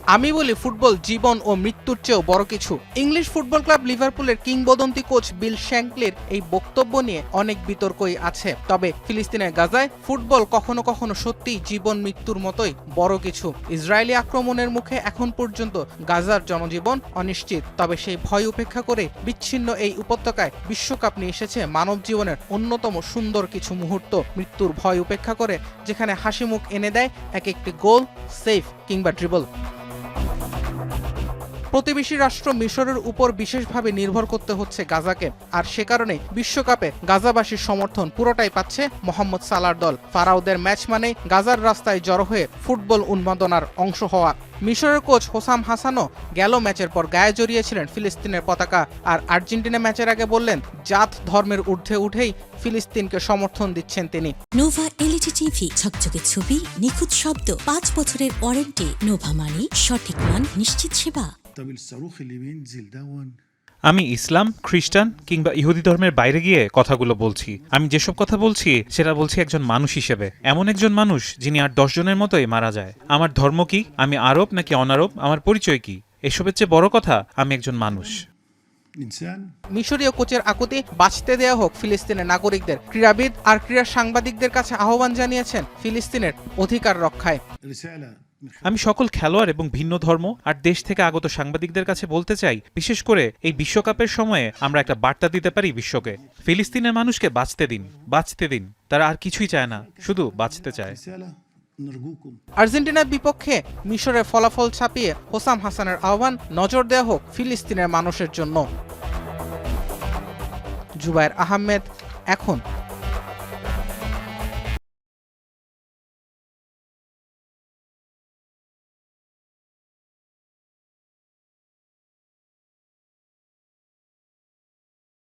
আমি বলি ফুটবল জীবন ও মৃত্যুর চেয়েও বড় কিছু। ইংলিশ ফুটবল ক্লাব লিভারপুলের কিংবদন্তি কোচ বিল শ্যাঙ্কলির এই বক্তব্য নিয়ে অনেক বিতর্কই আছে। তবে ফিলিস্তিনের গাজায় ফুটবল কখনো কখনো সত্যিই জীবন মৃত্যুর মতোই বড় কিছু। ইসরায়েলি আক্রমণের মুখে এখন পর্যন্ত গাজার জনজীবন অনিশ্চিত। তবে সেই ভয় উপেক্ষা করে বিচ্ছিন্ন এই উপত্যকায় বিশ্বকাপ নিয়ে এসেছে মানব জীবনের অন্যতম সুন্দর কিছু মুহূর্ত। মৃত্যুর ভয় উপেক্ষা করে যেখানে হাসি মুখ এনে দেয় এক একটি গোল, সেভ কিংবা ড্রিবল। প্রতিবেশী রাষ্ট্র মিশরের উপর বিশেষভাবে নির্ভর করতে হচ্ছে গাজাকে, আর সে কারণে বিশ্বকাপে গাজাবাসীর সমর্থন পুরোটাই পাচ্ছে মোহাম্মদ সালার দল। ফারাওদের ম্যাচ মানে গাজার রাস্তায় জড়ো হয়ে ফুটবল উন্মাদনার অংশ হওয়া। মিশরের কোচ হোসাম হাসানও গেল ম্যাচের পর গায়ে জড়িয়েছিলেন ফিলিস্তিনের পতাকা, আর আর্জেন্টিনা ম্যাচের আগে বললেন জাত ধর্মের ঊর্ধ্বে উঠেই ফিলিস্তিনকে সমর্থন দিচ্ছেন তিনি। নোভা এলইডি টিভি, ঝকঝকে ছবি, নিখুঁত শব্দ, 5 বছরের ওয়ারেন্টি। নোভা মানি সঠিক মান, নিশ্চিত সেবা। আমি ইসলাম, খ্রিস্টান কিংবা ইহুদি ধর্মের বাইরে গিয়ে কথাগুলো বলছি। আমি যেসব কথা বলছি সেটা বলছি একজন মানুষ হিসেবে, এমন একজন মানুষ যিনি আর 10 জনের মতোই মারা যায়। আমার ধর্ম কি, আমি আরব নাকি অনারব, আমার পরিচয় কি, এসবের চেয়ে বড় কথা আমি একজন মানুষ। মিশরীয় কোচের আকুতি বাঁচতে দেয়া হোক ফিলিস্তিনের নাগরিকদের। ক্রীড়াবিদ আর ক্রীড়া সাংবাদিকদের কাছে আহ্বান জানিয়েছেন ফিলিস্তিনের অধিকার রক্ষায়। আমি সকল খেলোয়াড় এবং ভিন্ন ধর্ম আর দেশ থেকে আগত সাংবাদিকদের কাছে বলতে চাই, বিশেষ করে এই বিশ্বকাপের সময়ে আমরা একটা বার্তা দিতে পারি বিশ্বকে। ফিলিস্তিনের মানুষকে বাঁচতে দিন, বাঁচতে দিন। তারা আর কিছুই চায় না, শুধু বাঁচতে চায়। আর্জেন্টিনার বিপক্ষে মিশরের ফলাফল ছাপিয়ে হোসাম হাসানের আহ্বান, নজর দেয়া হোক ফিলিস্তিনের মানুষের জন্য। জুবায়ের আহমেদ, এখন।